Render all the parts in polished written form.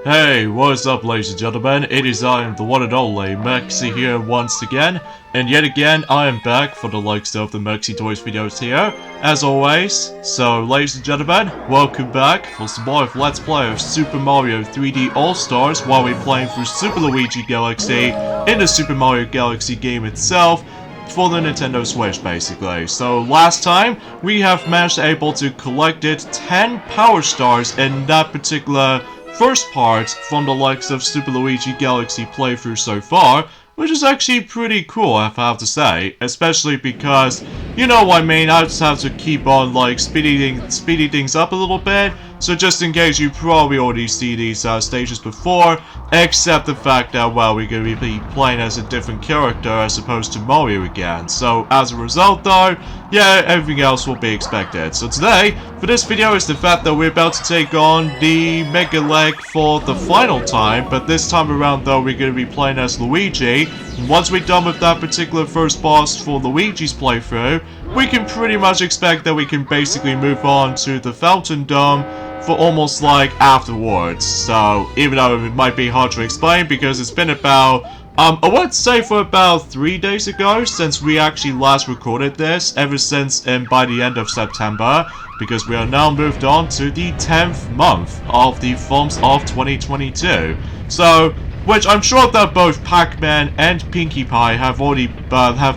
Hey, what's up ladies and gentlemen, it is I am the one and only Maxi here once again, and yet again I am back for the likes of the Maxi Toys videos here, as always. So ladies and gentlemen, welcome back for some more of Let's Play of Super Mario 3D All-Stars while we're playing through Super Luigi Galaxy in the Super Mario Galaxy game itself, for the Nintendo Switch basically. So last time we have managed able to collect 10 Power Stars in that particular first part from the likes of Super Luigi Galaxy playthrough so far, which is actually pretty cool if I have to say, especially because, you know what I mean, I just have to keep on like speeding things up a little bit, so just in case you probably already see these stages before, except the fact that, well, we're going to be playing as a different character as opposed to Mario again. So as a result though, yeah, everything else will be expected. So today, for this video, is the fact that we're about to take on the Mega Leg for the final time, but this time around though, we're going to be playing as Luigi. And once we're done with that particular first boss for Luigi's playthrough, we can pretty much expect that we can basically move on to the Fountain Dome for almost like afterwards. So even though it might be hard to explain because it's been about I would say for about 3 days ago since we actually last recorded this, ever since by the end of September, because we are now moved on to the 10th month of the films of 2022. So, which I'm sure that both Pac-Man and Pinkie Pie have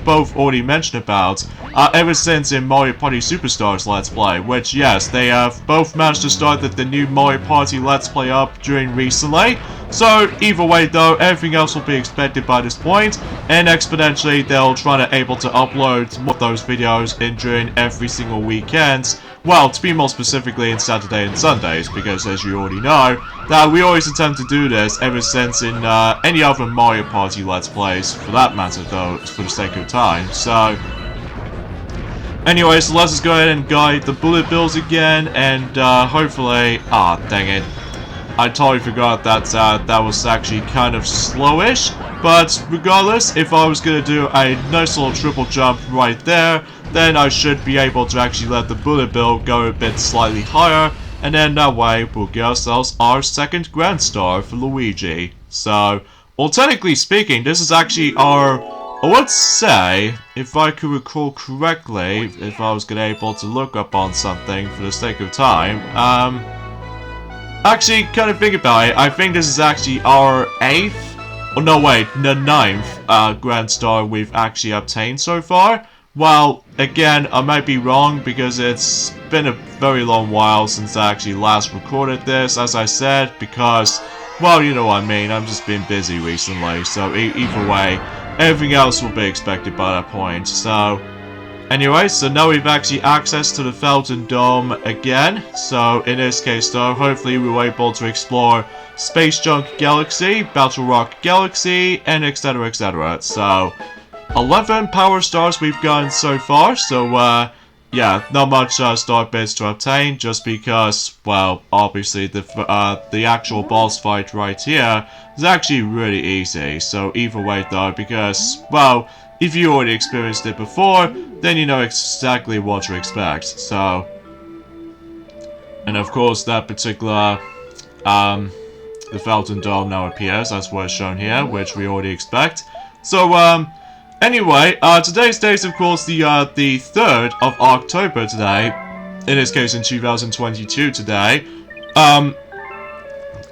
both already mentioned about ever since in Mario Party Superstars Let's Play, which yes, they have both managed to start the new Mario Party Let's Play up during recently. So either way though, everything else will be expected by this point, and exponentially they'll try to able to upload more of those videos in during every single weekend. Well, to be more specifically in Saturday and Sundays, because as you already know, that we always attempt to do this ever since in any other Mario Party Let's Plays, for that matter though, for the sake of time. So anyway, so let's just go ahead and guide the bullet bills again, and hopefully, dang it. I totally forgot that that was actually kind of slowish, but regardless, if I was going to do a nice little triple jump right there, then I should be able to actually let the bullet bill go a bit slightly higher, and then that way we'll get ourselves our second Grand Star for Luigi. So, well, technically speaking, this is actually our, I would say, if I could recall correctly, if I was going to able to look up on something for the sake of time, actually, kind of think about it, I think this is actually our 8th, oh no wait, the 9th Grand Star we've actually obtained so far. Well, again, I might be wrong because it's been a very long while since I actually last recorded this, as I said, because, well, you know what I mean, I've just been busy recently, so either way, everything else will be expected by that point. So anyway, so now we've actually access to the Fountain Dome again. So in this case though, hopefully we were able to explore Space Junk Galaxy, Battle Rock Galaxy, and etc, etc. So 11 Power Stars we've gotten so far, so yeah, not much star bits to obtain, just because, well, obviously the actual boss fight right here is actually really easy. So either way though, because, well, if you already experienced it before, then you know exactly what to expect. So, and of course that particular the Fountain Dome now appears as was shown here, which we already expect. So anyway, today's date is of course the 3rd of October today, in this case in 2022 today. Oh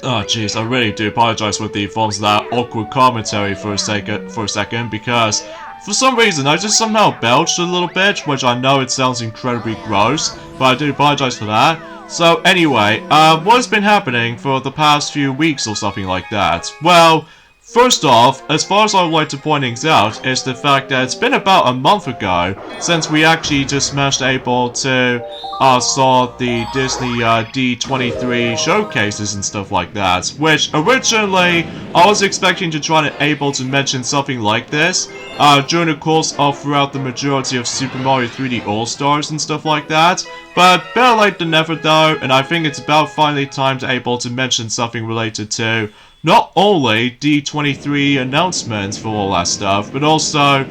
jeez, I really do apologize with the forms of that awkward commentary for a second, because for some reason I just somehow belched a little bit, which I know it sounds incredibly gross, but I do apologize for that. So anyway, what has been happening for the past few weeks or something like that? Well, first off, as far as I would like to point things out, is the fact that it's been about a month ago since we actually just managed able to saw the Disney D23 showcases and stuff like that, which originally I was expecting to try to able to mention something like this during the course of throughout the majority of Super Mario 3D All-Stars and stuff like that, but better late than never though, and I think it's about finally time to able to mention something related to not only D23 announcements for all that stuff, but also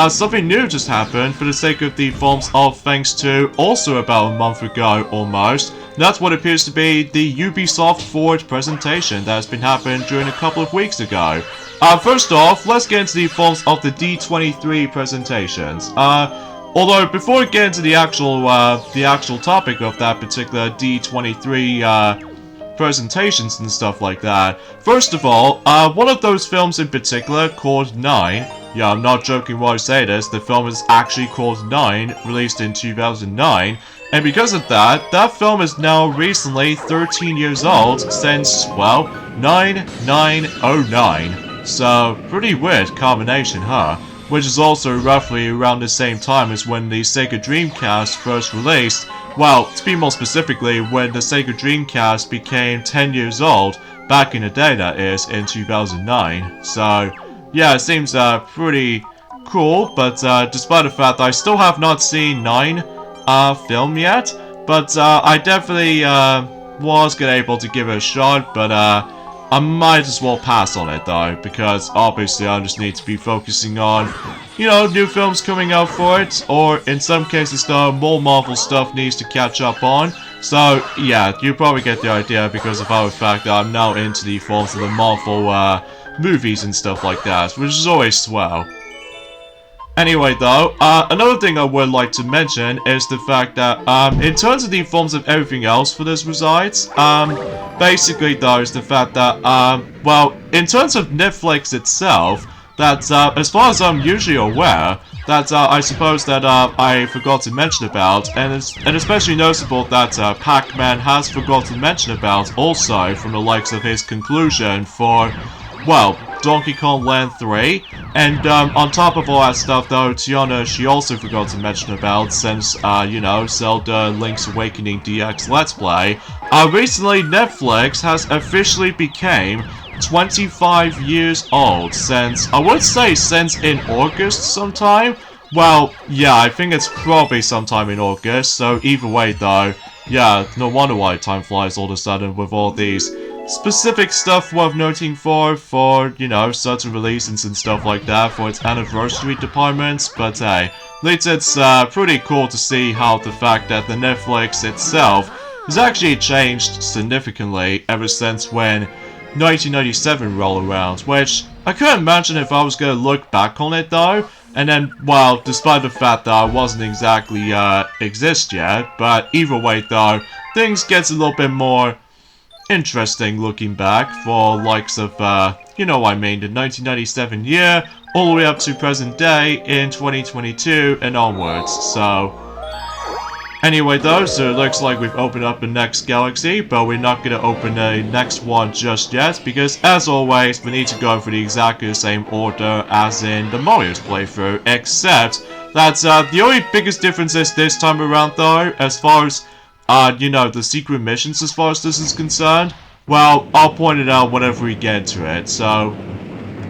something new just happened for the sake of the forms of thanks to also about a month ago almost, That's what appears to be the Ubisoft Forward presentation that has been happening during a couple of weeks ago. First off, let's get into the forms of the D23 presentations. Although before we get into the actual topic of that particular D23 presentations and stuff like that, first of all, one of those films in particular called 9. Yeah, I'm not joking when I say this. The film is actually called 9, released in 2009. And because of that, that film is now recently 13 years old since, well, 9909. So, pretty weird combination, huh? Which is also roughly around the same time as when the Sega Dreamcast first released. Well, to be more specifically, when the Sega Dreamcast became 10 years old, back in the day that is, in 2009. So, yeah, it seems pretty cool, but despite the fact that I still have not seen 9 film yet, but I definitely was able to give it a shot, but I might as well pass on it though, because obviously I just need to be focusing on, you know, new films coming out for it, or in some cases though, more Marvel stuff needs to catch up on. So yeah, you probably get the idea because of the fact that I'm now into the forms of the Marvel movies and stuff like that, which is always swell. Anyway though, another thing I would like to mention is the fact that, in terms of the forms of everything else for this resides, basically though is the fact that, well, in terms of Netflix itself, that, as far as I'm usually aware, that, I suppose that, I forgot to mention about, and especially noticeable that, Pac-Man has forgotten to mention about also from the likes of his conclusion for, well, Donkey Kong Land 3, and on top of all that stuff though, Tiana, she also forgot to mention about, since, you know, Zelda Link's Awakening DX Let's Play, recently Netflix has officially became 25 years old since, I would say since in August sometime. Well, yeah, I think it's probably sometime in August, so either way though, yeah, no wonder why time flies all of a sudden with all these specific stuff worth noting for, you know, certain releases and stuff like that for its anniversary departments, but hey, at least it's pretty cool to see how the fact that the Netflix itself has actually changed significantly ever since when 1997 rolled around, which I couldn't imagine if I was going to look back on it though, and then, well, despite the fact that I wasn't exactly exist yet, but either way though, things gets a little bit more interesting looking back for likes of, you know what I mean, the 1997 year, all the way up to present day in 2022 and onwards, so anyway though, so it looks like we've opened up the next galaxy, but we're not gonna open the next one just yet, because as always, we need to go for the exactly the same order as in the Mario's playthrough, except that the only biggest difference is this time around though, as far as you know, the secret missions as far as this is concerned, well, I'll point it out whenever we get to it, so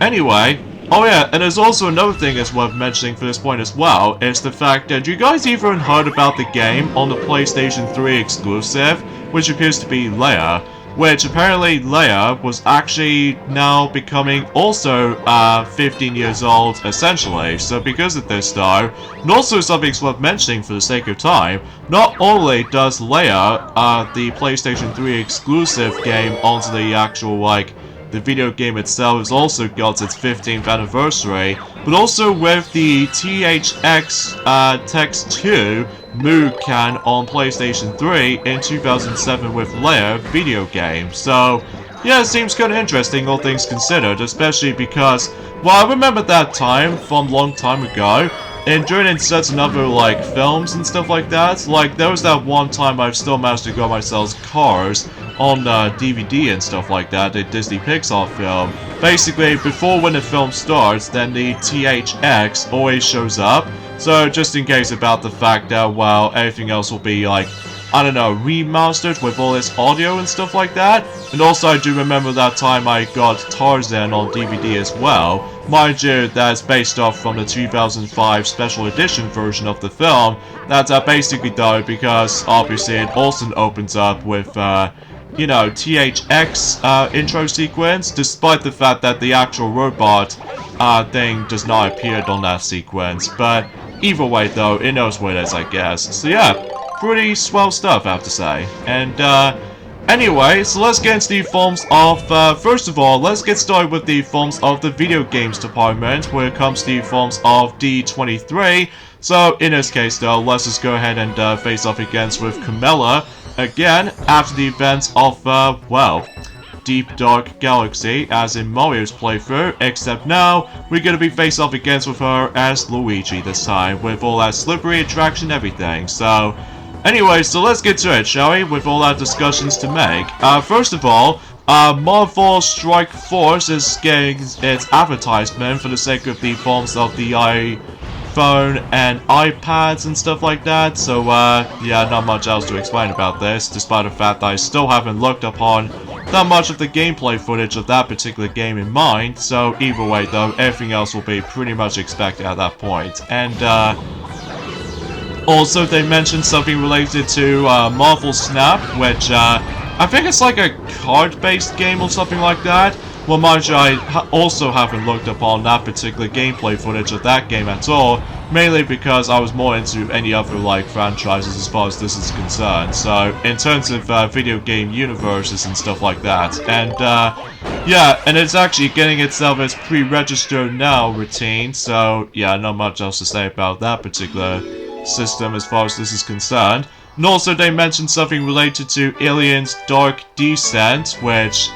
anyway, oh yeah, and there's also another thing that's worth mentioning for this point as well, is the fact that you guys even heard about the game on the PlayStation 3 exclusive, which appears to be Leia, which apparently Leia was actually now becoming also 15 years old essentially. So because of this though, and also something's worth mentioning for the sake of time, not only does Leia, the PlayStation 3 exclusive game onto the actual, like, the video game itself has also got its 15th anniversary, but also with the THX Text 2 Mukan on PlayStation 3 in 2007 with Leia video game. So, yeah, it seems kind of interesting, all things considered, especially because, well, I remember that time from a long time ago, and during certain other, like, films and stuff like that, like, there was that one time I've still managed to get myself Cars on DVD and stuff like that, the Disney Pixar film. Basically, before when the film starts, then the THX always shows up, so just in case about the fact that, well, everything else will be, like, I don't know, remastered with all this audio and stuff like that. And also I do remember that time I got Tarzan on DVD as well. Mind you, that's based off from the 2005 special edition version of the film. That's basically though, because obviously it also opens up with, you know, THX intro sequence, despite the fact that the actual robot thing does not appear on that sequence. But either way though, it knows what it is, I guess. So yeah. pretty swell stuff, I have to say. And, anyway, so let's get into the forms of, first of all, let's get started with the forms of the video games department, where it comes to the forms of D23. So, in this case, though, let's just go ahead and, face off against with Camilla, again, after the events of, well, Deep Dark Galaxy, as in Mario's playthrough, except now, we're gonna be face off against with her as Luigi this time, with all that slippery attraction and everything, so... Anyway, so let's get to it, shall we, with all our discussions to make. First of all, Marvel Strike Force is getting its advertisement for the sake of the forms of the iPhone and iPads and stuff like that, so, yeah, not much else to explain about this, despite the fact that I still haven't looked upon that much of the gameplay footage of that particular game in mind, so either way though, everything else will be pretty much expected at that point. And also they mentioned something related to Marvel Snap, which I think it's like a card-based game or something like that. Well, mind you, I also haven't looked upon that particular gameplay footage of that game at all, mainly because I was more into any other, like, franchises as far as this is concerned. So, in terms of video game universes and stuff like that. And, yeah, and it's actually getting itself as pre-registered now routine, so, yeah, not much else to say about that particular system as far as this is concerned. And also, they mentioned something related to Aliens Dark Descent, which...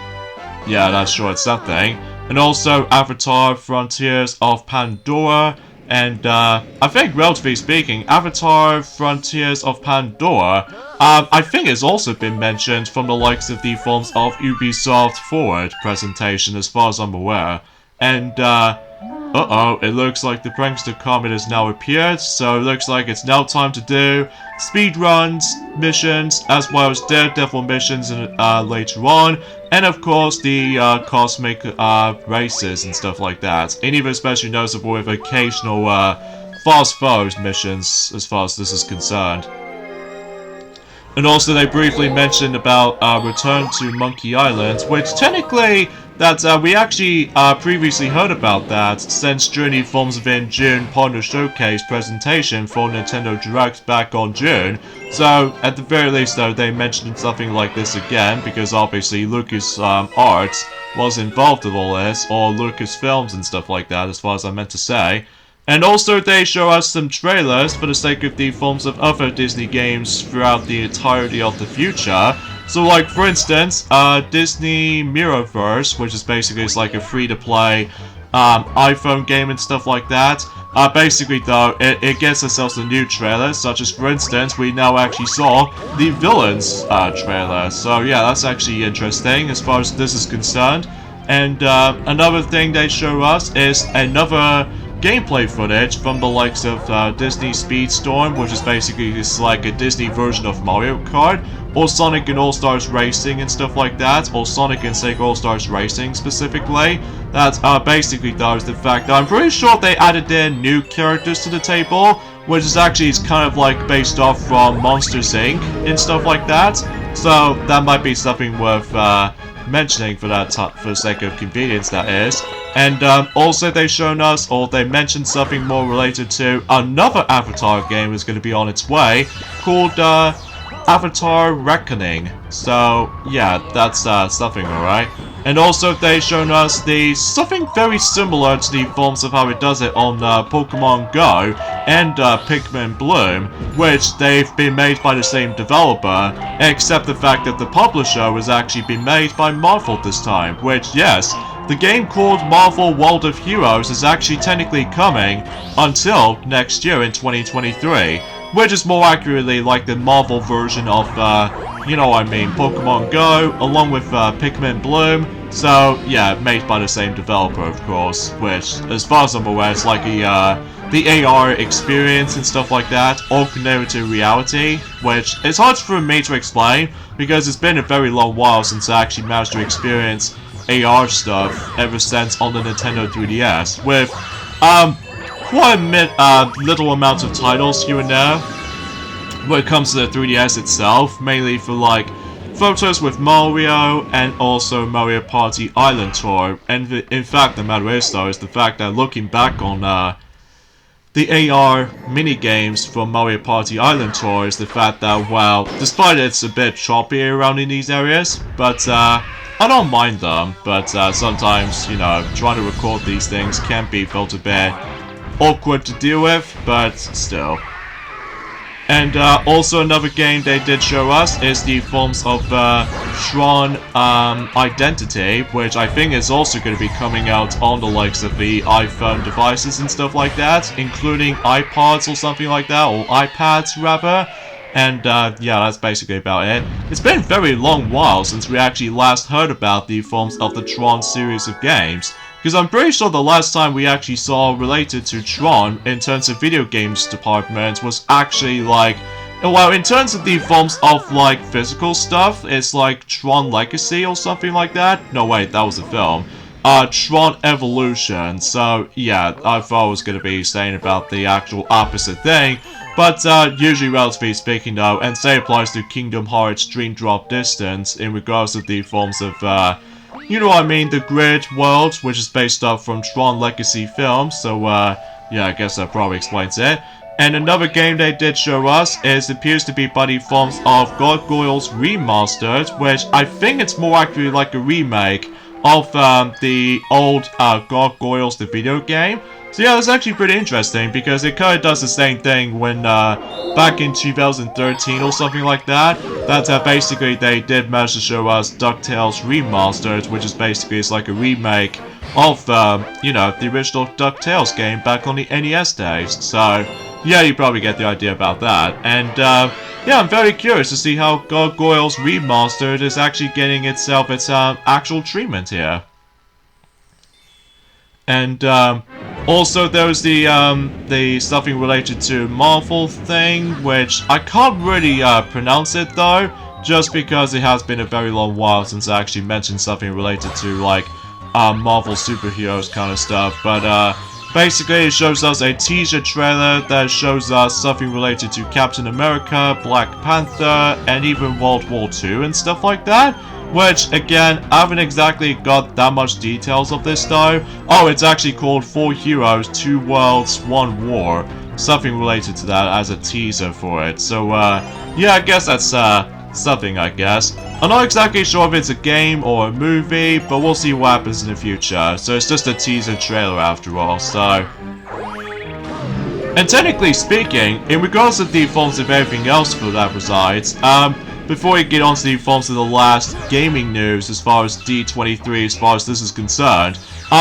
yeah, that's sure it's something. And also Avatar Frontiers of Pandora. And, I think, relatively speaking, Avatar Frontiers of Pandora, I think has also been mentioned from the likes of the forms of Ubisoft Forward presentation, as far as I'm aware. And, uh-oh, it looks like the Prankster Comet has now appeared, so it looks like it's now time to do speedruns, missions, as well as Daredevil missions later on, and of course the cosmic races and stuff like that. And even especially noticeable with occasional fast foes missions, as far as this is concerned. And also they briefly mentioned about Return to Monkey Island, which technically... that we actually previously heard about that since during the Forms of In June Partner Showcase presentation for Nintendo Direct back on June. So, at the very least though, they mentioned something like this again, because obviously Lucas Arts was involved with all this, or Lucasfilms and stuff like that, as far as I meant to say. And also they show us some trailers for the sake of the forms of other Disney games throughout the entirety of the future. So, like, for instance, Disney Mirrorverse, which is basically it's like a free-to-play iPhone game and stuff like that. Basically, though, it gets ourselves a new trailer, such as, for instance, we now actually saw the Villains trailer. So, yeah, that's actually interesting as far as this is concerned. And another thing they show us is another gameplay footage from the likes of Disney Speedstorm, which is basically just like a Disney version of Mario Kart, or Sonic and All-Stars Racing and stuff like that, or Sonic and Sega All-Stars Racing specifically. That's basically though is the fact that I'm pretty sure they added in new characters to the table, which is actually kind of like based off from Monsters Inc. and stuff like that. So that might be something worth mentioning for that for the sake of convenience, that is. And also they've shown us, or they mentioned something more related to another Avatar game is going to be on its way, called Avatar Reckoning. So yeah, that's something, alright. And also they've shown us something very similar to the forms of how it does it on Pokemon Go and Pikmin Bloom, which they've been made by the same developer, except the fact that the publisher was actually been made by Marvel this time, which, yes, the game called Marvel World of Heroes is actually technically coming until next year in 2023, which is more accurately like the Marvel version of, you know what I mean, Pokemon Go, along with Pikmin Bloom. So, yeah, made by the same developer, of course, which, as far as I'm aware, it's like the AR experience and stuff like that, augmented reality, which is hard for me to explain, because it's been a very long while since I actually managed to experience AR stuff ever since on the Nintendo 3DS, with quite a little amount of titles here and there when it comes to the 3DS itself, mainly for like photos with Mario and also Mario Party Island Tour. And in fact, the matter is though, is the fact that looking back on the AR mini-games from Mario Party Island Tour is the fact that, well, despite it's a bit choppy around in these areas, but I don't mind them, but sometimes, you know, trying to record these things can be felt a bit awkward to deal with, but still. And also another game they did show us is the forms of Tron Identity, which I think is also going to be coming out on the likes of the iPhone devices and stuff like that, including iPods or something like that, or iPads rather. And yeah, that's basically about it. It's been a very long while since we actually last heard about the forms of the Tron series of games. Because I'm pretty sure the last time we actually saw related to Tron in terms of video games department was actually like, well, in terms of the forms of like physical stuff, it's like Tron Legacy or something like that. No wait, that was a film. Tron Evolution. So yeah, I thought I was going to be saying about the actual opposite thing. But usually relatively speaking though, and say applies to Kingdom Hearts Dream Drop Distance in regards to the forms of you know what I mean, the Grid world, which is based off from Tron Legacy films, so yeah, I guess that probably explains it. And another game they did show us appears to be by the forms of Gargoyles Remastered, which I think it's more actually like a remake of the old Gargoyles, the video game. So yeah, that's actually pretty interesting, because it kind of does the same thing when, back in 2013 or something like that, that basically they did manage to show us DuckTales Remastered, which is basically it's like a remake of, you know, the original DuckTales game back on the NES days. So yeah, you probably get the idea about that. And yeah, I'm very curious to see how Gargoyles Remastered is actually getting itself its actual treatment here. And also there's the something related to Marvel thing, which I can't really pronounce it though, just because it has been a very long while since I actually mentioned something related to like Marvel superheroes kind of stuff. But basically it shows us a teaser trailer that shows us something related to Captain America, Black Panther, and even World War II and stuff like that. Which, again, I haven't exactly got that much details of this though. Oh, it's actually called 4 Heroes, 2 Worlds, 1 War. Something related to that as a teaser for it. So, yeah, I guess that's, something, I guess. I'm not exactly sure if it's a game or a movie, but we'll see what happens in the future. So it's just a teaser trailer after all, so... And technically speaking, in regards to the forms of everything else for that resides, before we get on to the forms of the last gaming news as far as D23 as far as this is concerned,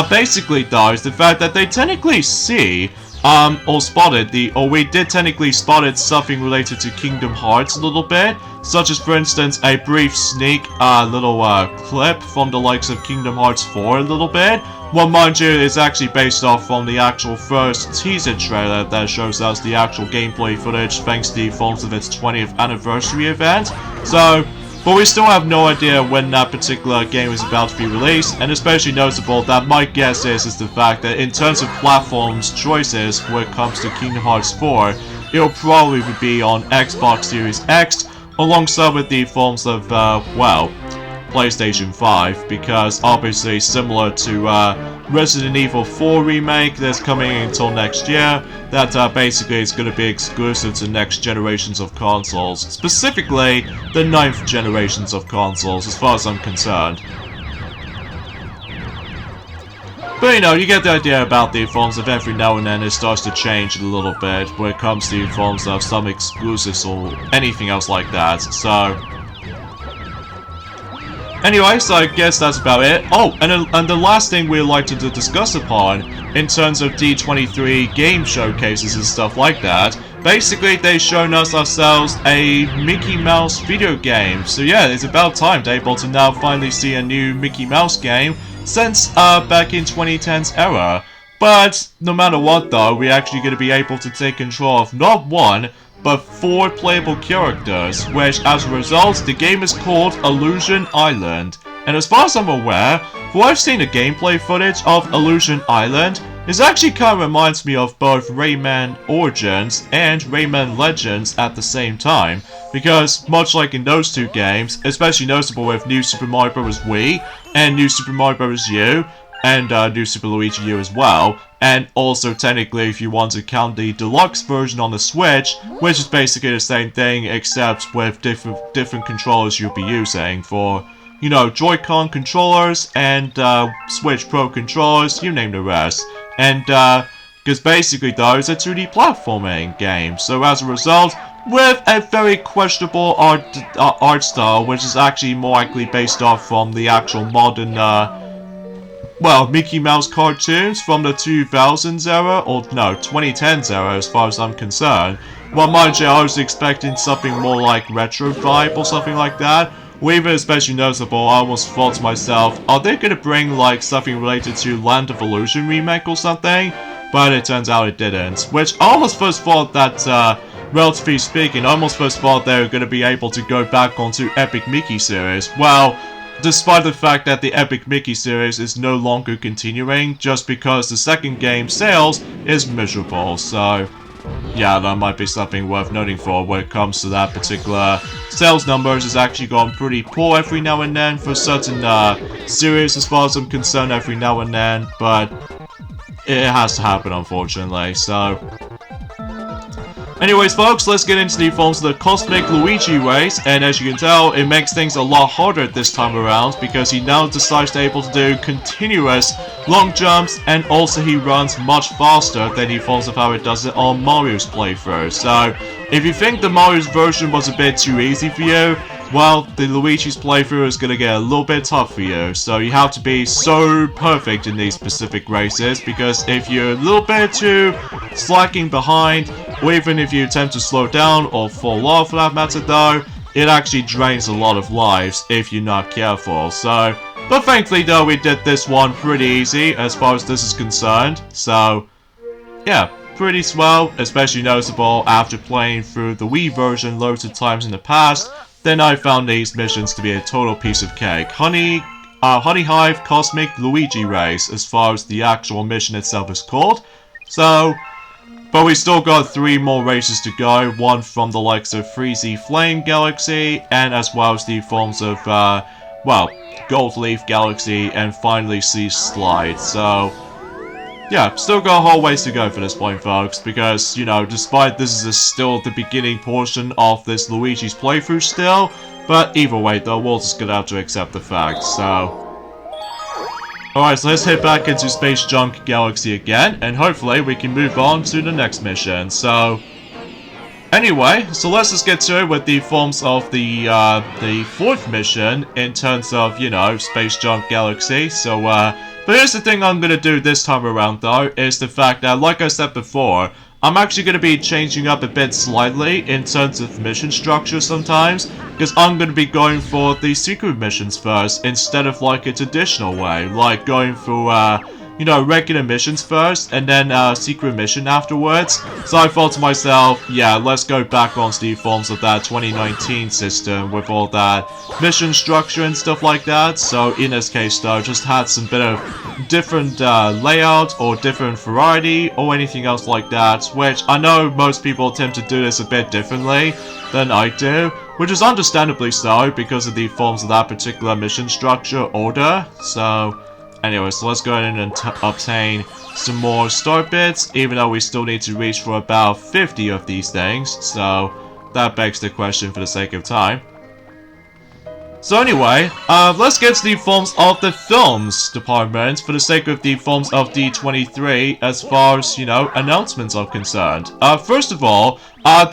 basically though is the fact that they technically see, we did technically spotted something related to Kingdom Hearts a little bit, such as for instance a brief sneak little clip from the likes of Kingdom Hearts 4 a little bit. Well, mind you, it's actually based off from the actual first teaser trailer that shows us the actual gameplay footage thanks to the forms of its 20th anniversary event. So, but we still have no idea when that particular game is about to be released, and especially notable that my guess is the fact that in terms of platforms choices when it comes to Kingdom Hearts 4, it'll probably be on Xbox Series X, alongside with the forms of, well, PlayStation 5, because obviously similar to Resident Evil 4 remake that's coming until next year, that basically is going to be exclusive to next generations of consoles, specifically the 9th generations of consoles as far as I'm concerned. But you know, you get the idea about the forms of every now and then it starts to change a little bit when it comes to the forms of some exclusives or anything else like that, so... Anyway, so I guess that's about it. Oh, and the last thing we'd like to discuss upon, in terms of D23 game showcases and stuff like that, basically they've shown us ourselves a Mickey Mouse video game. So yeah, it's about time to able to now finally see a new Mickey Mouse game since back in 2010's era. But no matter what though, we're actually going to be able to take control of not one, but 4 playable characters, which as a result, the game is called Illusion Island. And as far as I'm aware, from what I've seen the gameplay footage of Illusion Island, it actually kind of reminds me of both Rayman Origins and Rayman Legends at the same time. Because much like in those 2 games, especially noticeable with New Super Mario Bros. Wii and New Super Mario Bros. U, and New Super Luigi U as well. And also, technically, if you want to count the deluxe version on the Switch, which is basically the same thing, except with different controllers you'll be using for, you know, Joy-Con controllers and Switch Pro controllers, you name the rest. And because basically those are 2D platforming games, so as a result, with a very questionable art style, which is actually more likely based off from the actual modern, well, Mickey Mouse cartoons from the 2000s era, or no, 2010s era as far as I'm concerned. Well, mind you, I was expecting something more like retro vibe or something like that. Well, even especially noticeable, I almost thought to myself, are they gonna bring like something related to Land of Illusion remake or something? But it turns out it didn't, which I almost first thought that, relatively speaking, I almost first thought they were going to be able to go back onto Epic Mickey series. Well, despite the fact that the Epic Mickey series is no longer continuing, just because the second game's sales is miserable, so yeah, that might be something worth noting for when it comes to that particular sales numbers. It's actually gone pretty poor every now and then for certain series as far as I'm concerned every now and then, but it has to happen unfortunately, so anyways folks, let's get into the forms of the Cosmic Luigi race, and as you can tell, it makes things a lot harder this time around because he now decides to be able to do continuous long jumps, and also he runs much faster than he falls of how it does it on Mario's playthrough. So if you think the Mario's version was a bit too easy for you, well, the Luigi's playthrough is gonna get a little bit tough for you, so you have to be so perfect in these specific races, because if you're a little bit too slacking behind, or even if you attempt to slow down or fall off for that matter though, it actually drains a lot of lives if you're not careful. So, but thankfully though, we did this one pretty easy as far as this is concerned, so yeah, pretty swell, especially noticeable after playing through the Wii version loads of times in the past. Then I found these missions to be a total piece of cake. Honey Hive Cosmic Luigi Race, as far as the actual mission itself is called. So, but we still got 3 more races to go. One from the likes of Freezy Flame Galaxy, and as well as the forms of, well, Gold Leaf Galaxy, and finally Sea Slide. So, yeah, still got a whole ways to go for this point, folks, because, you know, despite this is still the beginning portion of this Luigi's playthrough still, but either way, though, we're just gonna have to accept the fact, so alright, so let's head back into Space Junk Galaxy again, and hopefully we can move on to the next mission, so anyway, so let's just get to it with the forms of the 4th mission in terms of, you know, Space Junk Galaxy, so, but here's the thing I'm going to do this time around though, is the fact that, like I said before, I'm actually going to be changing up a bit slightly in terms of mission structure sometimes, because I'm going to be going for the secret missions first, instead of like a traditional way, like going through, you know, regular missions first, and then secret mission afterwards. So I thought to myself, yeah, let's go back onto the forms of that 2019 system with all that mission structure and stuff like that. So in this case though, just had some bit of different layout or different variety or anything else like that, which I know most people attempt to do this a bit differently than I do, which is understandably so because of the forms of that particular mission structure order. So anyway, so let's go ahead and obtain some more star bits, even though we still need to reach for about 50 of these things, so that begs the question for the sake of time. So anyway, let's get to the forms of the films department for the sake of the forms of D23 as far as, you know, announcements are concerned. First of all,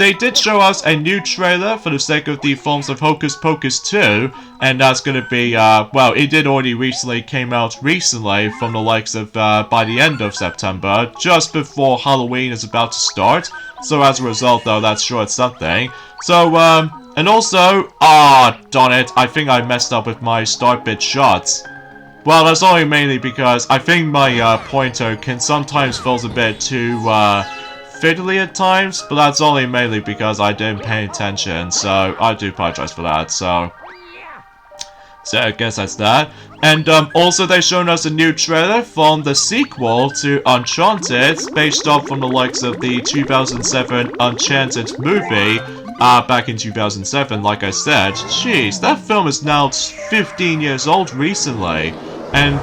they did show us a new trailer for the sake of the forms of Hocus Pocus 2, and that's gonna be, well, it did already came out recently from the likes of, by the end of September, just before Halloween is about to start, so as a result though, that's sure it's something. So, and also, darn it, I think I messed up with my start bit shots. Well, that's only mainly because I think my pointer can sometimes feel a bit too fiddly at times, but that's only mainly because I didn't pay attention, so I do apologize for that, so I guess that's that. And also they've shown us a new trailer from the sequel to Uncharted, based off from the likes of the 2007 Uncharted movie, back in 2007, like I said. Jeez, that film is now 15 years old recently. And,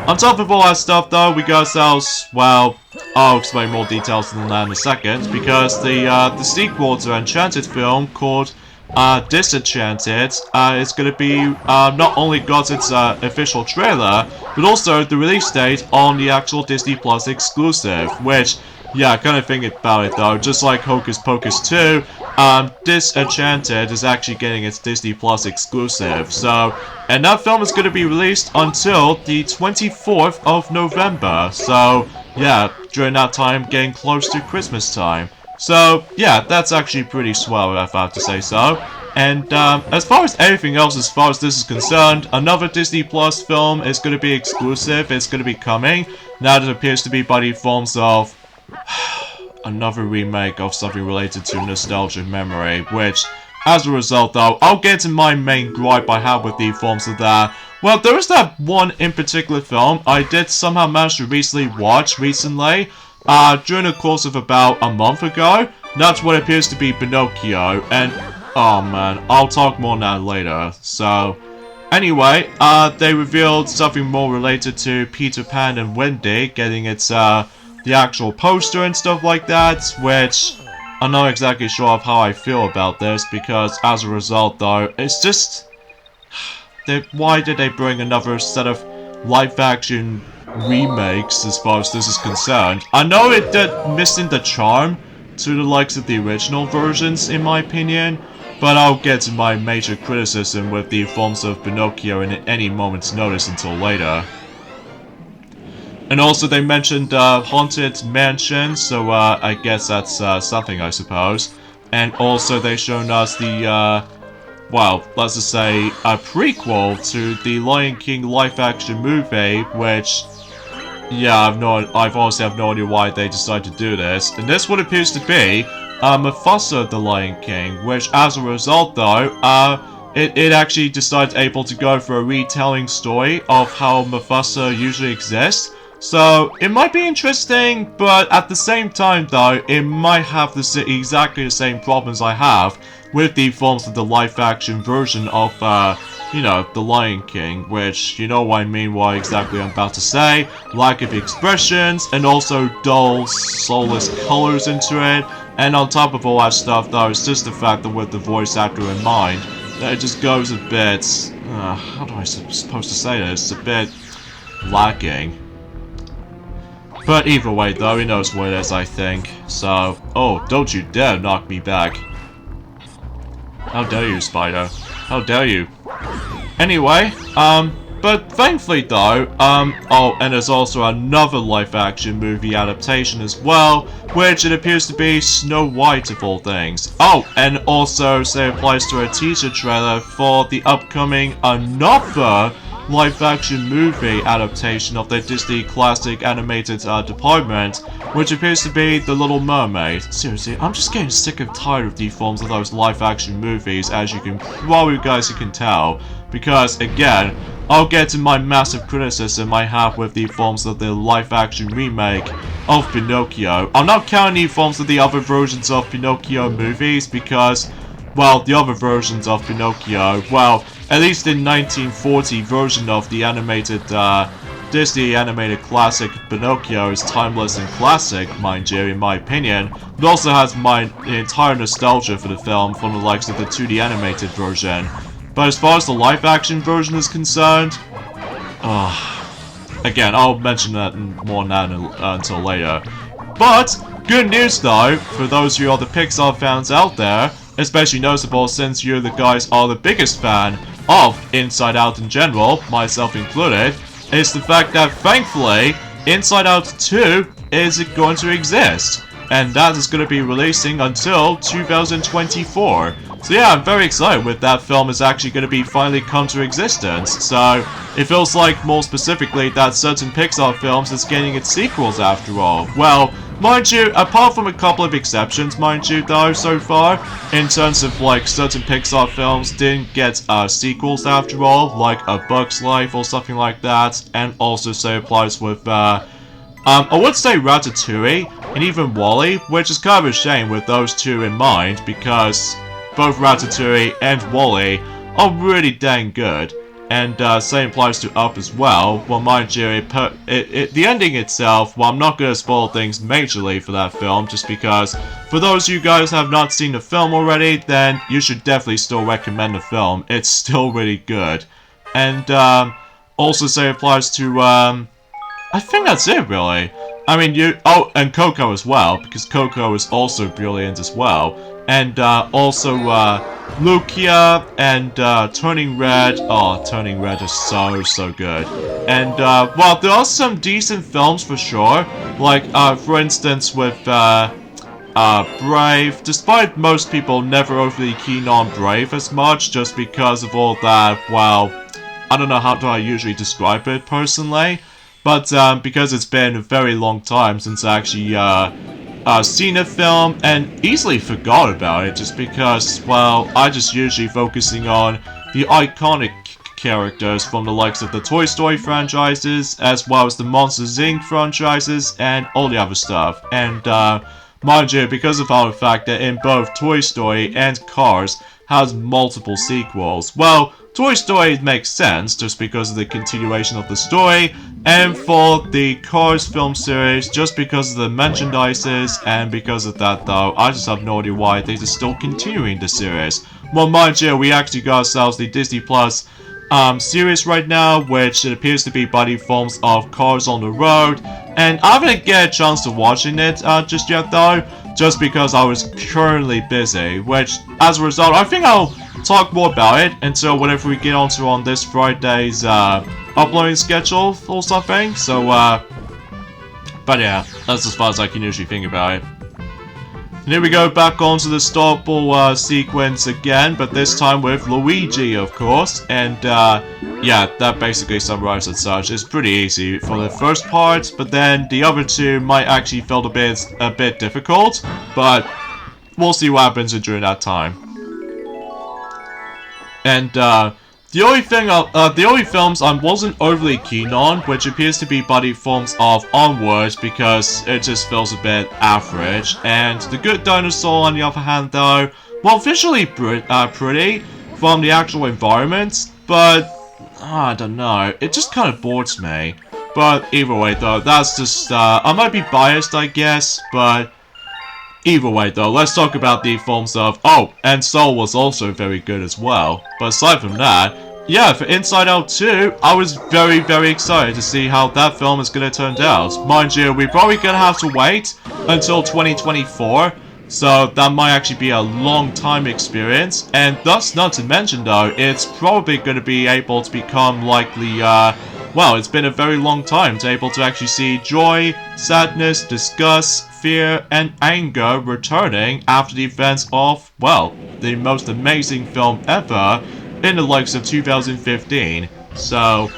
On top of all that stuff, though, we got ourselves, well, I'll explain more details on that in a second, because the sequel to Enchanted film called Disenchanted is going to be not only got its official trailer, but also the release date on the actual Disney Plus exclusive, which, yeah, kind of thinking about it though, just like Hocus Pocus 2, Disenchanted is actually getting its Disney Plus exclusive, so, and that film is going to be released until the 24th of November, so, yeah, during that time, getting close to Christmas time. So, yeah, that's actually pretty swell, if I have to say so. And, as far as everything else, as far as this is concerned, another Disney Plus film is going to be exclusive, it's going to be coming. Now it appears to be by the forms of another remake of something related to nostalgia memory, which, as a result, though, I'll get to my main gripe I have with the forms of that. Well, there is that one in particular film I did somehow manage to watch recently, during the course of about a month ago. That's what appears to be Pinocchio, and oh man, I'll talk more on that later. So, anyway, they revealed something more related to Peter Pan and Wendy getting its, the actual poster and stuff like that, which I'm not exactly sure of how I feel about this, because as a result, though, it's just, why did they bring another set of live-action remakes as far as this is concerned? I know it did missing the charm to the likes of the original versions, in my opinion, but I'll get to my major criticism with the forms of Pinocchio in any moment's notice until later. And also they mentioned Haunted Mansion, so I guess that's something, I suppose. And also they shown us the, well, let's just say a prequel to the Lion King live-action movie, which, yeah, I've honestly have no idea why they decided to do this. And this one appears to be Mufasa the Lion King, which as a result, though, it actually decided able to go for a retelling story of how Mufasa usually exists. So, it might be interesting, but at the same time, though, it might have exactly the same problems I have with the forms of the live-action version of, you know, The Lion King, which, you know what I mean, what exactly I'm about to say, lack of expressions, and also dull, soulless colors into it, and on top of all that stuff, though, it's just the fact that with the voice actor in mind, that it just goes a bit, how do I supposed to say this, a bit lacking. But either way, though, he knows what it is, I think. So, oh, don't you dare knock me back. How dare you, Spider? How dare you? Anyway, but thankfully, though, oh, and there's also another live-action movie adaptation as well, which it appears to be Snow White of all things. Oh, and also, say, applies to a teaser trailer for the upcoming another live-action movie adaptation of the Disney classic animated department, which appears to be The Little Mermaid. Seriously, I'm just getting sick and tired of the forms of those live-action movies, as you can probably guys can tell, because again, I'll get to my massive criticism I have with the forms of the live-action remake of Pinocchio. I'm not counting the forms of the other versions of Pinocchio movies, because, well, the other versions of Pinocchio, well, at least the 1940 version of the animated, Disney animated classic Pinocchio is timeless and classic, mind you, in my opinion. It also has my entire nostalgia for the film from the likes of the 2D animated version. But as far as the live-action version is concerned, again, I'll mention that more on that until later. But, good news though, for those of you other Pixar fans out there, especially noticeable since you the guys are the biggest fan of Inside Out in general, myself included, is the fact that thankfully, Inside Out 2 is going to exist. And that is going to be releasing until 2024. So yeah, I'm very excited with that film is actually going to be finally come to existence. So, it feels like more specifically that certain Pixar films is getting its sequels after all. Well, mind you, apart from a couple of exceptions, mind you, though, so far, in terms of, like, certain Pixar films didn't get, sequels after all, like A Bug's Life or something like that, and also so applies with, I would say Ratatouille, and even WALL-E, which is kind of a shame with those two in mind, because both Ratatouille and WALL-E are really dang good. And same applies to Up as well. Well, mind you, the ending itself, well, I'm not going to spoil things majorly for that film, just because for those of you guys who have not seen the film already, then you should definitely still recommend the film. It's still really good. And also same applies to, I think that's it, really. I mean, oh, and Coco as well, because Coco is also brilliant as well. And also Lucia and Turning Red. Oh, Turning Red is so good. And well, there are some decent films for sure. Like for instance with Brave. Despite most people never overly keen on Brave as much, just because of all that. Well, I don't know how do I usually describe it personally, but because it's been a very long time since I actually seen a film and easily forgot about it, just because, well, I just usually focusing on the iconic characters from the likes of the Toy Story franchises, as well as the Monsters Inc. franchises, and all the other stuff. And mind you, because of the fact that in both Toy Story and Cars has multiple sequels, well, Toy Story makes sense just because of the continuation of the story, and for the Cars film series, just because of the merchandises, and because of that though, I just have no idea why they're still continuing the series. Well, mind you, we actually got ourselves the Disney Plus series right now, which it appears to be buddy films of Cars on the Road, and I haven't get a chance to watching it just yet though, just because I was currently busy, which as a result, I think I'll talk more about it until whenever we get onto on this Friday's uploading schedule or something. So but yeah, that's as far as I can usually think about it. And here we go back onto the startball sequence again, but this time with Luigi, of course. And yeah, that basically summarizes as such. It's pretty easy for the first part, but then the other two might actually feel a bit difficult, but we'll see what happens during that time. And the only films I wasn't overly keen on, which appears to be buddy films of Onwards, because it just feels a bit average. And The Good Dinosaur, on the other hand, though, well, visually pretty from the actual environments, but I don't know, it just kind of bores me. But either way, though, that's just I might be biased, I guess, but either way though, let's talk about the films of, oh, and Soul was also very good as well. But aside from that, yeah, for Inside Out 2, I was very excited to see how that film is going to turn out. Mind you, we're probably going to have to wait until 2024, so that might actually be a long time experience. And thus, not to mention though, it's probably going to be able to become likely, well, it's been a very long time to able to actually see joy, sadness, disgust, fear, and anger returning after the events of, well, the most amazing film ever in the likes of 2015. So,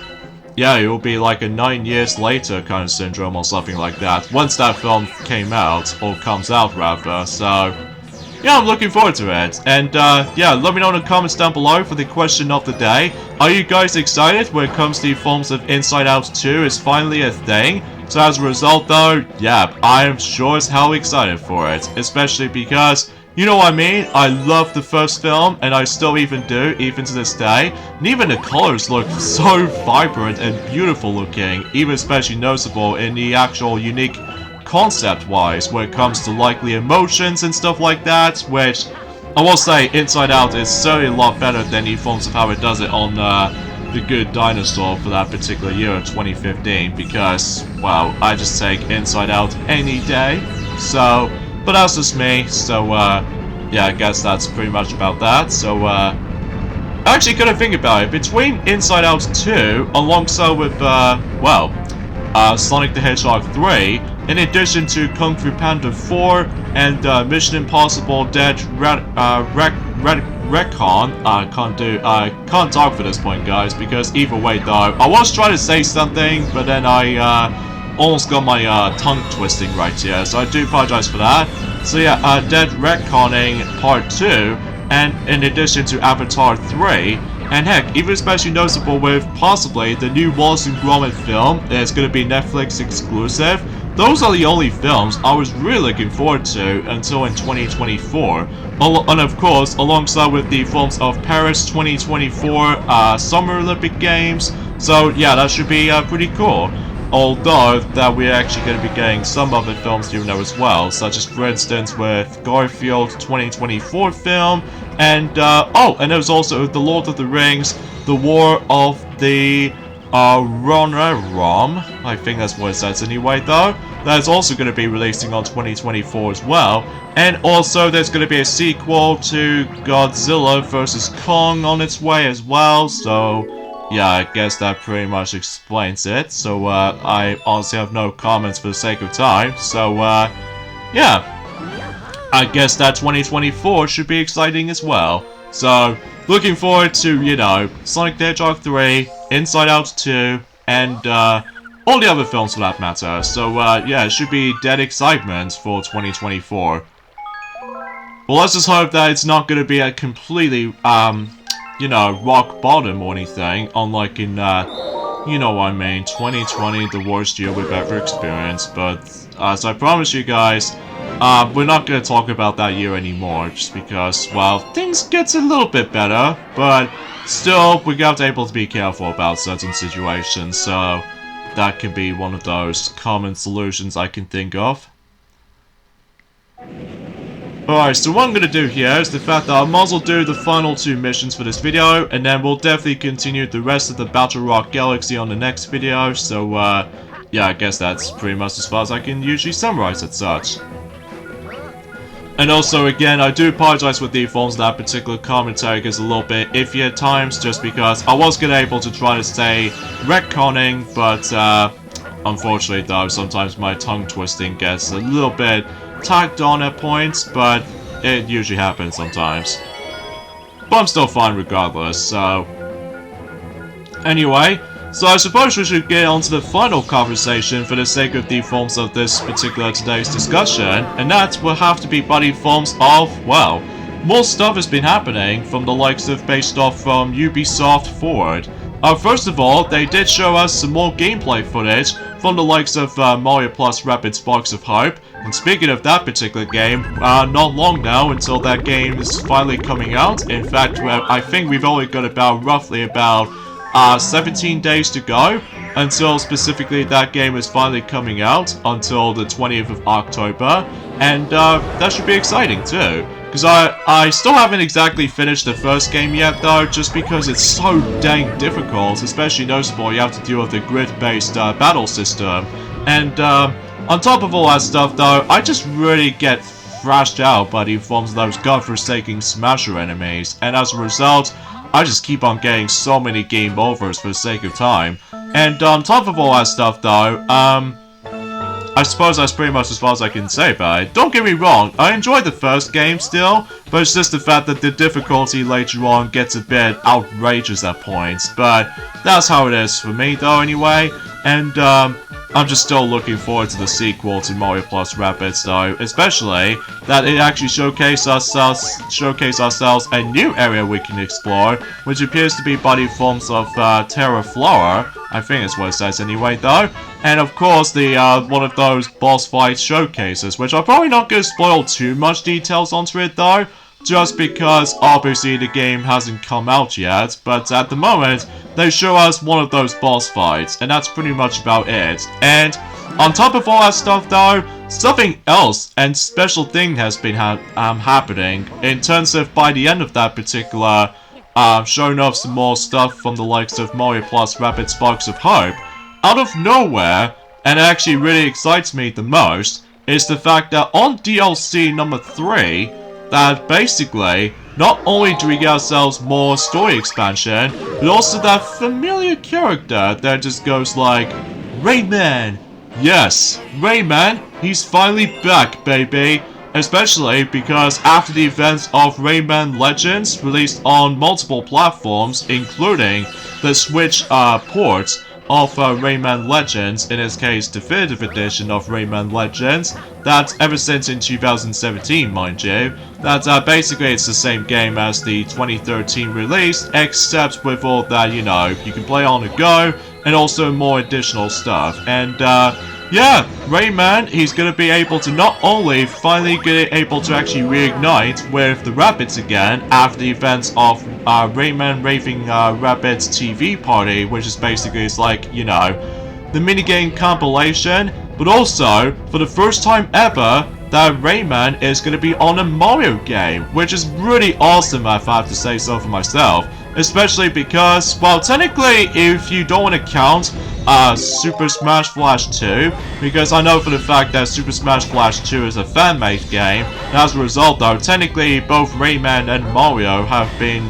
yeah, it will be like a 9 years later kind of syndrome or something like that, once that film came out, or comes out rather, so yeah, I'm looking forward to it. And yeah, let me know in the comments down below for the question of the day. Are you guys excited when it comes to the films of Inside Out 2 is finally a thing? So as a result though, yeah, I am sure as hell excited for it. Especially because, you know what I mean? I love the first film, and I still even do, even to this day. And even the colors look so vibrant and beautiful looking, even especially noticeable in the actual unique concept-wise, when it comes to likely emotions and stuff like that, which I will say Inside Out is certainly a lot better than the films of how it does it on The Good Dinosaur for that particular year in 2015, because, well, I just take Inside Out any day. So, but that's just me, so yeah, I guess that's pretty much about that. So I actually couldn't think about it, between Inside Out 2 alongside with well, Sonic the Hedgehog 3, in addition to Kung Fu Panda 4 and Mission Impossible Dead Recon. I can't talk for this point, guys, because either way though, I was trying to say something, but then I almost got my tongue twisting right here, so I do apologize for that. So yeah, Dead Retconning Part 2, and in addition to Avatar 3, and heck, even especially noticeable with possibly the new Wallace and Gromit film that's going to be Netflix exclusive. Those are the only films I was really looking forward to until in 2024, And of course, alongside with the films of Paris 2024 Summer Olympic Games. So yeah, that should be pretty cool. Although that we're actually going to be getting some other films during there as well, such as for instance with Garfield 2024 film, and and there's also The Lord of the Rings, The War of the Rom. I think that's what it says anyway though. That's also going to be releasing on 2024 as well. And also there's going to be a sequel to Godzilla vs. Kong on its way as well, so yeah, I guess that pretty much explains it. So I honestly have no comments for the sake of time, so yeah. I guess that 2024 should be exciting as well. So, looking forward to, you know, Sonic the Hedgehog 3, Inside Out 2, and all the other films for that matter. So, yeah, it should be dead excitement for 2024. Well, let's just hope that it's not going to be a completely, you know, rock bottom or anything, unlike in, you know what I mean, 2020, the worst year we've ever experienced. But, as I promised you guys, we're not going to talk about that year anymore, just because, well, things get a little bit better, but still, we got able to be careful about certain situations, so that can be one of those common solutions I can think of. Alright, so what I'm going to do here is the fact that I might as well do the final 2 missions for this video, and then we'll definitely continue the rest of the Battle Rock Galaxy on the next video, so, yeah, I guess that's pretty much as far as I can usually summarize it such. And also, again, I do apologize with the forms of that particular commentary gets a little bit iffy at times, just because I was able to try to stay retconning, but, unfortunately though, sometimes my tongue twisting gets a little bit tacked on at points, but it usually happens sometimes. But I'm still fine regardless, so... Anyway, so I suppose we should get on to the final conversation for the sake of the forms of this particular today's discussion, and that will have to be buddy forms of, well, more stuff has been happening from the likes of based off from Ubisoft forward. First of all, they did show us some more gameplay footage from the likes of Mario Plus Rapid Sparks of Hope, and speaking of that particular game, not long now until that game is finally coming out. In fact, I think we've only got roughly about 17 days to go until specifically that game is finally coming out until the 20th of October, and that should be exciting too, because I still haven't exactly finished the first game yet though, just because it's so dang difficult, especially noticeable you have to deal with the grid-based battle system, and on top of all that stuff though, I just really get thrashed out by the forms of those godforsaken smasher enemies, and as a result, I just keep on getting so many game overs for the sake of time. And on top of all that stuff though, I suppose that's pretty much as far as I can say about it. Don't get me wrong, I enjoyed the first game still, but it's just the fact that the difficulty later on gets a bit outrageous at points. But that's how it is for me though anyway, and I'm just still looking forward to the sequel to Mario Plus Rabbids though, especially that it actually showcase ourselves a new area we can explore, which appears to be buddy forms of Terra Flora. I think that's what it says anyway though. And of course the one of those boss fight showcases, which I'm probably not going to spoil too much details onto it though, just because obviously the game hasn't come out yet, but at the moment they show us one of those boss fights, and that's pretty much about it. And on top of all that stuff though, something else and special thing has been happening in terms of by the end of that particular showing off some more stuff from the likes of Mario Plus Rapid Sparks of Hope. Out of nowhere, and it actually really excites me the most, is the fact that on DLC number 3, that basically, not only do we get ourselves more story expansion, but also that familiar character that just goes like, Rayman! Yes, Rayman, he's finally back, baby! Especially because after the events of Rayman Legends released on multiple platforms, including the Switch port of Rayman Legends, in this case Definitive Edition of Rayman Legends, that ever since in 2017 mind you, that basically it's the same game as the 2013 release, except with all that, you know, you can play on the go, and also more additional stuff. And yeah, Rayman, he's gonna be able to not only finally get able to actually reignite with the Rabbids again after the events of Rayman Raving Rabbids TV party, which is basically, it's like, you know, the minigame compilation, but also, for the first time ever, that Rayman is going to be on a Mario game, which is really awesome if I have to say so for myself. Especially because, well, technically, if you don't want to count Super Smash Bros. 2, because I know for the fact that Super Smash Bros. 2 is a fan-made game, and as a result, though, technically both Rayman and Mario have been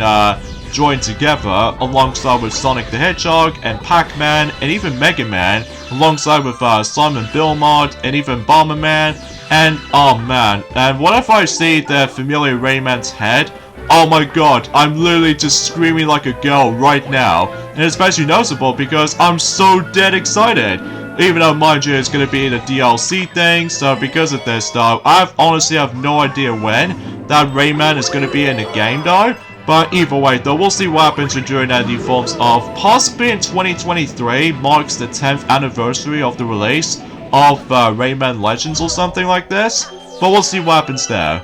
joined together alongside with Sonic the Hedgehog and Pac-Man and even Mega Man, alongside with Simon Belmont and even Bomberman. And, oh man, and whenever I see the familiar Rayman's head, oh my god, I'm literally just screaming like a girl right now. And it's especially noticeable because I'm so dead excited. Even though, mind you, it's going to be in a DLC thing, so because of this though, I honestly have no idea when that Rayman is going to be in the game though. But either way though, we'll see what happens during the forms of possibly in 2023 marks the 10th anniversary of the release of Rayman Legends or something like this, but we'll see what happens there.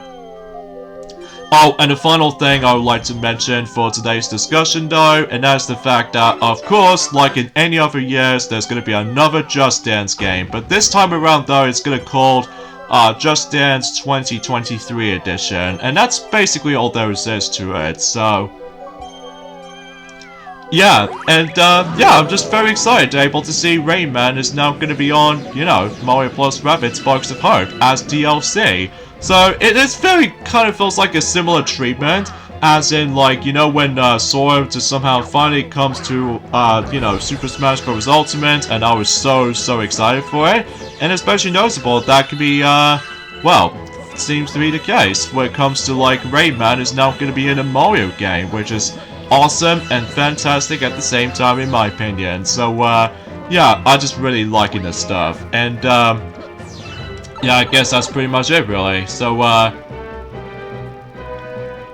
Oh, and the final thing I would like to mention for today's discussion though, and that's the fact that, of course, like in any other years, there's going to be another Just Dance game, but this time around though, it's going to be called Just Dance 2023 edition, and that's basically all there is to it, so yeah, and yeah, I'm just very excited able to see Rayman is now going to be on, you know, Mario Plus Rabbids Sparks of Hope as DLC. So it's very kind of feels like a similar treatment, as in like, you know, when Sora just somehow finally comes to, you know, Super Smash Bros. Ultimate, and I was so excited for it, and especially noticeable that could be, well, seems to be the case when it comes to like Rayman is now going to be in a Mario game, which is awesome and fantastic at the same time in my opinion. So yeah, I just really liking this stuff, and yeah, I guess that's pretty much it really. So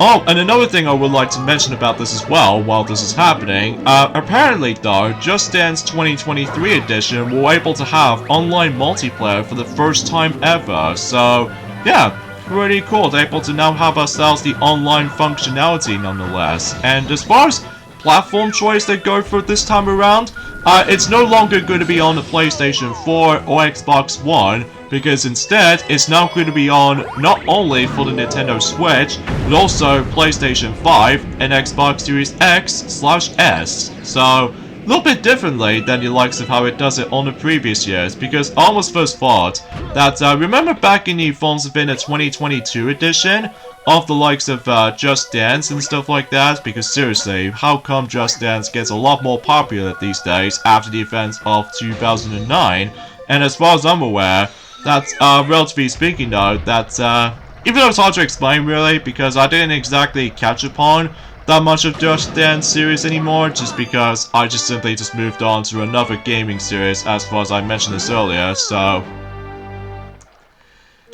oh, and another thing I would like to mention about this as well while this is happening, apparently though, Just Dance 2023 edition will be able to have online multiplayer for the first time ever, so yeah, pretty cool, able to now have ourselves the online functionality nonetheless. And as far as platform choice they go for this time around, it's no longer going to be on the PlayStation 4 or Xbox One, because instead it's now going to be on not only for the Nintendo Switch, but also PlayStation 5 and Xbox Series X/S. So a little bit differently than the likes of how it does it on the previous years, because I almost first thought that, remember back in the forms of in a 2022 edition of the likes of Just Dance and stuff like that, because seriously, how come Just Dance gets a lot more popular these days after the events of 2009, and as far as I'm aware, that's, relatively speaking though, that, even though it's hard to explain really, because I didn't exactly catch upon that much of Just Dance series anymore, just because I just simply just moved on to another gaming series as far as I mentioned this earlier, so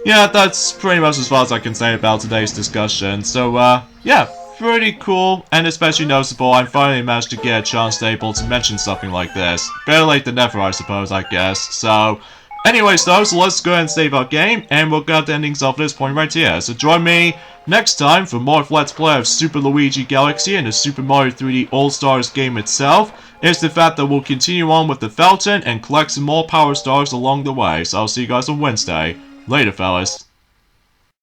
yeah, that's pretty much as far as I can say about today's discussion. So yeah, pretty cool, and especially noticeable I finally managed to get a chance to able to mention something like this. Better late than never, I suppose, I guess. So anyways though, so let's go ahead and save our game, and we'll get the endings off this point right here. So join me next time for more Let's Play of Super Luigi Galaxy and the Super Mario 3D All-Stars game itself. It's the fact that we'll continue on with the Fountain and collect some more Power Stars along the way. So I'll see you guys on Wednesday. Later, fellas.